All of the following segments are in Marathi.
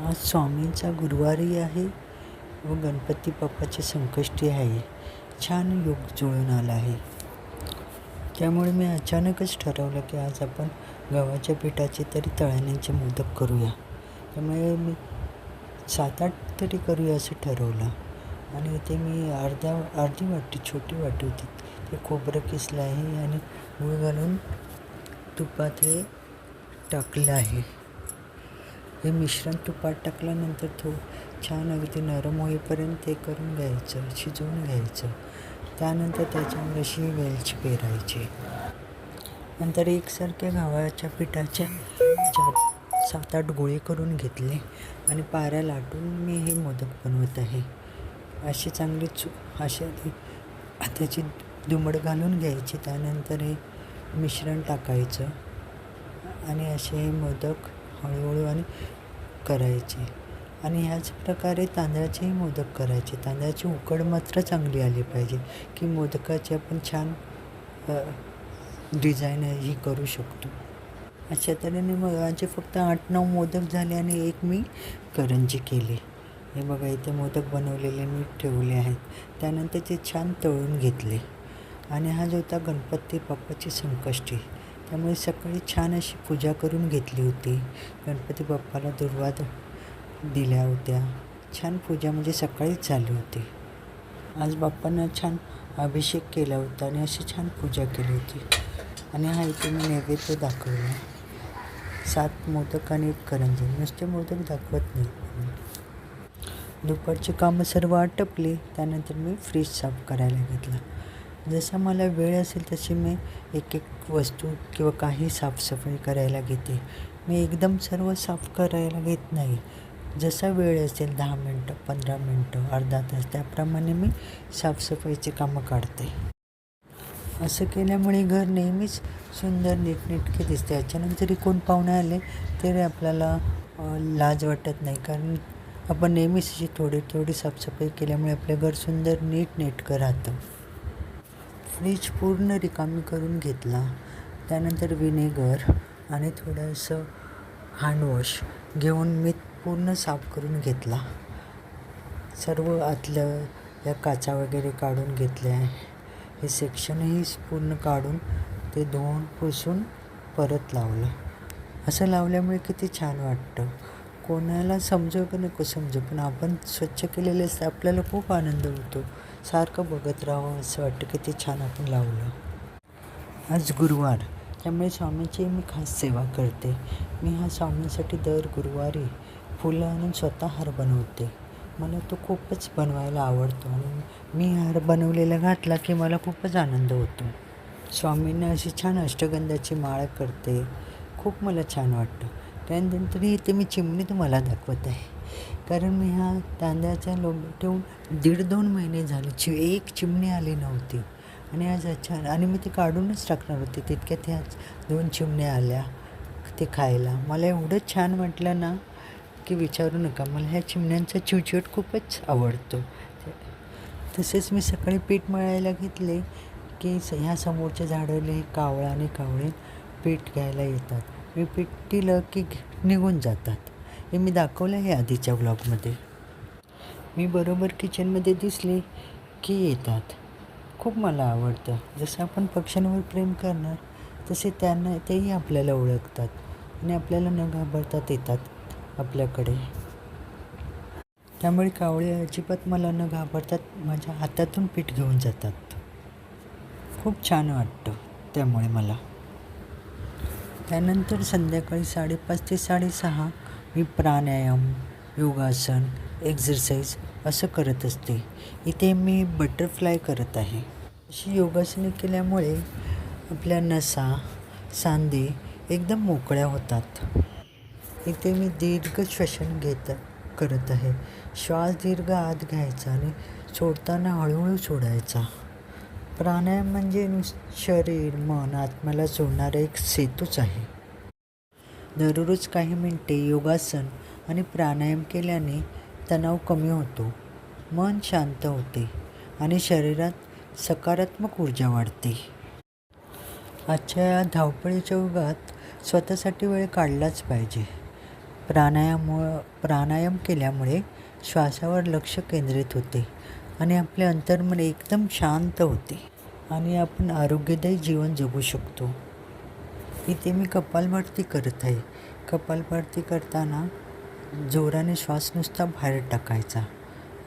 आज स्वामींचा गुरुवारही आहे व गणपती बाप्पाची संकष्टी आहे. छान योग जुळून आला आहे. त्यामुळे मी अचानकच ठरवलं की आज आपण गव्हाच्या पिठाचे तरी तळण्याचे मोदक करूया. त्यामुळे मी 7-8 तरी करूया असं ठरवलं. आणि इथे मी अर्धी वाटी, छोटी वाटी होती, ते खोबरं किसलं आहे आणि गूळ घालून तुपात हे टाकलं आहे. हे मिश्रण तुपात टाकल्यानंतर छान अगदी नरम होईपर्यंत ते करून घ्यायचं, शिजवून घ्यायचं. त्यानंतर त्याच्यावर अशी वेलची पेरायची. नंतर एकसारख्या गव्हाच्या पिठाच्या 7-8 गोळे करून घेतले आणि पाऱ्या लाटून मी हे मोदक बनवत आहे. अशी चांगली त्याची दुमड घालून घ्यायची. त्यानंतर हे मिश्रण टाकायचं आणि असे हे मोदक हळूहळू आणि करायचे. आणि ह्याच प्रकारे तांदळाचेही मोदक करायचे. तांदळाची उकड मात्र चांगली आली पाहिजे की मोदकाची आपण छान डिझाईनही करू शकतो. अशा तऱ्हेने माझे फक्त 8-9 मोदक झाले आणि एक मी करंजी केली. हे बघा, इथे मोदक बनवलेले मी ठेवले आहेत. त्यानंतर ते छान तळून घेतले. आणि हा जो होता गणपती बाप्पाची संकष्टी, त्यामुळे सकाळी छान अशी पूजा करून घेतली होती. गणपती बाप्पाला दुर्वा दिल्या होत्या. छान पूजा म्हणजे सकाळीच झाली होती. आज बाप्पांना छान अभिषेक केला होता आणि अशी छान पूजा केली होती. आणि हा इथे मी नैवेद्य दाखवला. 7 मोदक आणि 1 करंजी. नुसते मोदक दाखवत नाही. दुपारची कामं सर्व आटपली. त्यानंतर मी फ्रीज साफ करायला घेतला. जसा मला वेळ असेल तशी मी एक वस्तू किंवा काही साफसफाई करायला घेते. मी एकदम सर्व साफ करायला घेत नाही. जसा वेळ असेल 10 मिनटं, 15 मिनटं, अर्धा तास, त्याप्रमाणे मी साफसफाईची कामं काढते. असं केल्यामुळे घर नेहमीच सुंदर नीटनेटके दिसते. अचानक कोण पाहुणे आले तरी आपल्याला लाज वाटत नाही, कारण आपण नेहमीच अशी थोडी साफसफाई केल्यामुळे आपलं घर सुंदर नीटनेटकं राहतं. फ्रीज पूर्ण रिकामी करून घेतला. त्यानंतर व्हिनेगर आणि थोडंसं हँडवॉश घेऊन मी पूर्ण साफ करून घेतला. सर्व आतलं या काचा वगैरे काढून घेतल्या. हे सेक्शनही पूर्ण काढून ते धुवून पुसून परत लावलं. असं लावल्यामुळे किती छान वाटतं. कोणाला समजो की नको समजो, पण आपण स्वच्छ केलेले असतं, आपल्याला खूप आनंद होतो. सारखं बघत राहावं असं वाटतं, किती छान आपण लावलं. आज गुरुवार, त्यामुळे स्वामींची मी खास सेवा करते. मी स्वामींसाठी दर गुरुवारी फुलं आणून स्वतः हार बनवते. मला तो खूपच बनवायला आवडतो आणि मी हार बनवलेला घातला की मला खूपच आनंद होतो. स्वामींना अशी छान अष्टगंधाची माळ करते. खूप मला छान वाटतं. त्यानंतर इथे मी चिमणी तुम्हाला दाखवत आहे, कारण मी तांदळाचा लोंढा ठेवून 1.5-2 महिने झाले एक चिमणी आली नव्हती. आणि आज छान, आणि मी ती काढूनच टाकणार होते, तितक्यात ह्या 2 चिमण्या आल्या ते खायला. मला एवढं छान वाटलं ना की विचारू नका. मला ह्या चिमण्यांचा चिवचिवट खूपच आवडतो. तसेच मी सकाळी पीठ मळायला घेतले की ह्या समोरच्या झाडाला हे कावळा आणि कावळे पीठ घ्यायला येतात. मी पीठ दिलं की निघून जातात. हे मी दाखवलं आहे आधीच्या व्लॉगमध्ये. मी बरोबर किचनमध्ये दिसले की येतात. खूप मला आवडतं. जसं आपण पक्ष्यांवर प्रेम करणार तसे तेही आपल्याला ओळखतात आणि आपल्याला न घाबरतात येतात आपल्याकडे. त्यामुळे कावळे अजिबात मला न घाबरतात माझ्या हातातून पीठ घेऊन जातात. खूप छान वाटतं त्यामुळे मला. त्यानंतर संध्याकाळी 5:30 ते 6:30 मी प्राणायाम, योगासन, एक्झरसाइज असं करत असते. इथे मी बटरफ्लाय करत आहे. अशी योगासने केल्यामुळे आपल्या नसा, सांधे एकदम मोकळ्या होतात. इथे मी दीर्घ श्वसन करत आहे. श्वास दीर्घ आत घ्यायचा आणि सोडताना हळूहळू सोडायचा. प्राणायाम म्हणजे शरीर, मन, आत्म्याला जोडणारा एक सेतूच आहे. दररोज काही मिनिटे योगासन आणि प्राणायाम केल्याने तणाव कमी होतो, मन शांत होते आणि शरीरात सकारात्मक ऊर्जा वाढते. आजच्या या धावपळीच्या युगात स्वतःसाठी वेळ काढलाच पाहिजे. प्राणायाम केल्यामुळे श्वासावर लक्ष केंद्रित होते आणि आपले अंतर्मन एकदम शांत होते आणि आपण आरोग्यदायी जीवन जगू शकतो. इथे मी कपालभाती करत आहे. कपालभाती करताना जोराने श्वास नुसता बाहेर टाकायचा.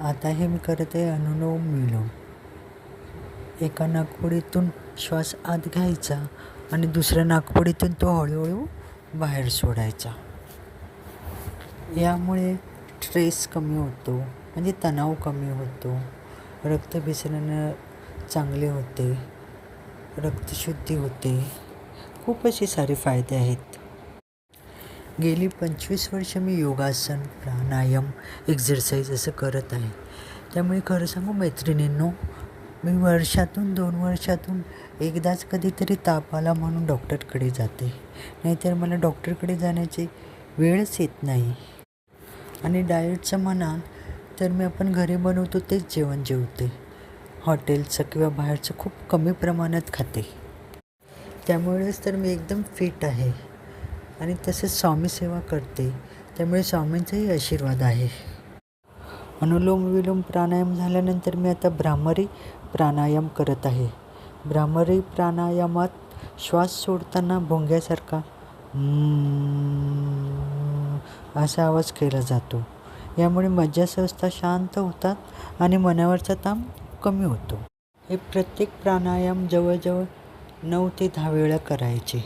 आता हे मी करत आहे अनुलोम विलोम. एका नाकपुडीतून श्वास आत घ्यायचा आणि दुसऱ्या नाकपुडीतून तो हळूहळू बाहेर सोडायचा. यामुळे स्ट्रेस कमी होतो, म्हणजे तणाव कमी होतो, रक्तभिसरण चांगले होते, रक्तशुद्धी होते. खूप असे सारे फायदे आहेत. गेली 25 वर्ष मी योगासन, प्राणायाम, एक्झरसाईज असं करत आहे. त्यामुळे खरं सांगू मैत्रिणींनो, मी वर्षातून 2 वर्षातून एकदाच कधीतरी ताप आला म्हणून डॉक्टरकडे जाते. नाहीतर मला डॉक्टरकडे जाण्याची वेळच येत नाही. आणि डाएटचं म्हणाल तर मी आपण घरी बनवतो तेच जेवण जेवते. हॉटेलचं किंवा बाहेरचं खूप कमी प्रमाणात खाते. त्यामुळेच तर मी एकदम फिट आहे. आणि तसेच स्वामी सेवा करते, त्यामुळे स्वामींचाही आशीर्वाद आहे. अनुलोम विलोम प्राणायाम झाल्यानंतर मी आता भ्रामरी प्राणायाम करत आहे. भ्रामरी प्राणायामात श्वास सोडताना भोंग्यासारखा असा आवाज केला जातो. यामुळे मज्जासंस्था शांत होतात आणि मनावरचा ताण कमी होतो. हे प्रत्येक प्राणायाम जवळजवळ 9 ते 10 वेळा करायचे.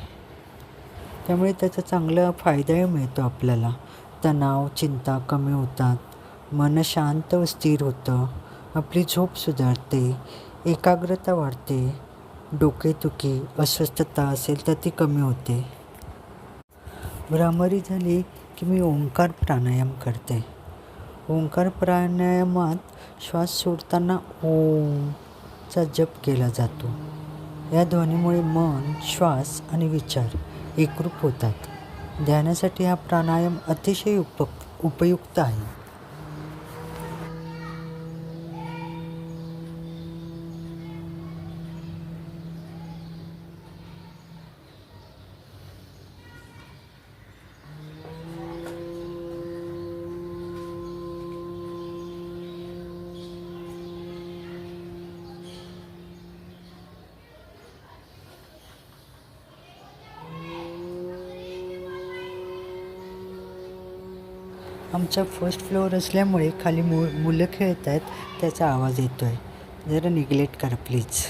त्यामुळे त्याचा चांगला फायदाही मिळतो आपल्याला. तणाव, चिंता कमी होतात, मन शांत व स्थिर होतं, आपली झोप सुधारते, एकाग्रता वाढते, डोकेदुखी, अस्वस्थता असेल तर ती कमी होते. भ्रामरी झाली की मी ओंकार प्राणायाम करते. ओंकार प्राणायामात श्वास सोडताना ओमचा जप केला जातो. या ध्वनीमुळे मन, श्वास आणि विचार एकरूप होतात. ध्यानासाठी हा प्राणायाम अतिशय उपयुक्त आहे. आमचा फर्स्ट फ्लोअर असल्यामुळे खाली मुलं खेळत आहेत, त्याचा आवाज येतो आहे. जरा निग्लेक्ट करा प्लीज.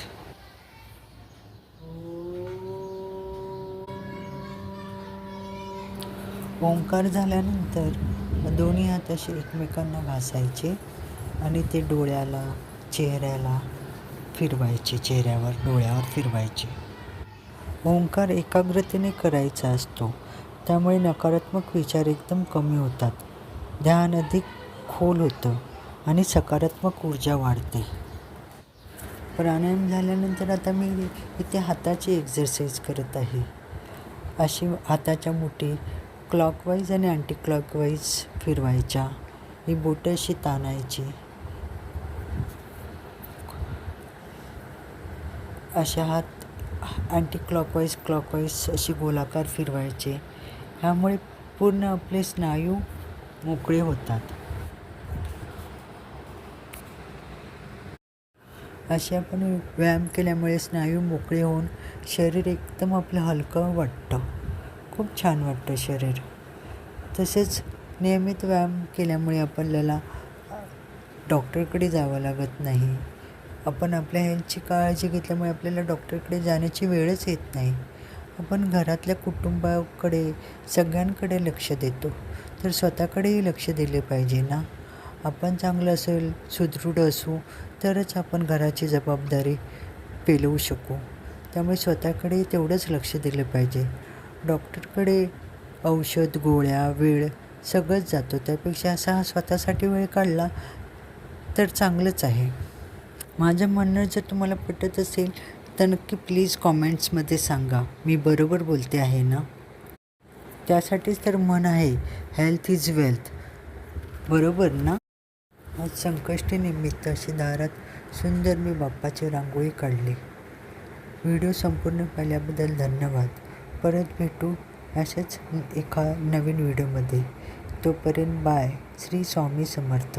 ओंकार झाल्यानंतर दोन्ही हात असे एकमेकांना घासायचे आणि ते डोळ्याला, चेहऱ्याला फिरवायचे, चेहऱ्यावर, डोळ्यावर फिरवायचे. ओंकार एकाग्रतेने करायचा असतो, त्यामुळे नकारात्मक विचार एकदम कमी होतात. ध्यान अधिक खोल होतं आणि सकारात्मक ऊर्जा वाढते. प्राणायाम झाल्यानंतर आता मी इथे हाताची एक्झरसाईज करत आहे. अशी हाताच्या मुठी क्लॉकवाईज आणि अँटी क्लॉकवाईज फिरवायच्या. ही बोटं अशी ताणायची. अशा हात अँटी क्लॉकवाईज अशी गोलाकार फिरवायचे. ह्यामुळे पूर्ण आपले स्नायू मोकळे होतात. असे आपण व्यायाम केल्यामुळे स्नायू मोकळे होऊन शरीर एकदम आपलं हलकं वाटतं. खूप छान वाटतं शरीर. तसेच नियमित व्यायाम केल्यामुळे आपल्याला डॉक्टरकडे जावं लागत नाही. आपण आपल्या हेल्थची काळजी घेतल्यामुळे आपल्याला डॉक्टरकडे जाण्याची वेळच येत नाही. आपण घरातल्या कुटुंबाकडे सगळ्यांकडे लक्ष देतो, तर स्वतःकडेही लक्ष दिले पाहिजे ना. आपण चांगलं असेल, सुदृढ असू तरच आपण घराची जबाबदारी पेलवू शकू. त्यामुळे स्वतःकडे तेवढंच लक्ष दिलं पाहिजे. डॉक्टरकडे औषध, गोळ्या, वेळ सगळंच जातो. त्यापेक्षा असा हा स्वतःसाठी वेळ काढला तर चांगलंच आहे. माझं म्हणणं जर तुम्हाला पटत असेल तर नक्की प्लीज कॉमेंट्समध्ये सांगा. मी बरोबर बोलते आहे ना. त्यासाठीच तर म्हण आहे, हेल्थ इज वेल्थ. बरोबर ना. आज संकष्टीनिमित्त अशी दारात सुंदर मी बाप्पाची रांगोळी काढली. व्हिडिओ संपूर्ण पाहिल्याबद्दल धन्यवाद. परत भेटू अशाच एका नवीन व्हिडिओमध्ये. तोपर्यंत बाय. श्री स्वामी समर्थ.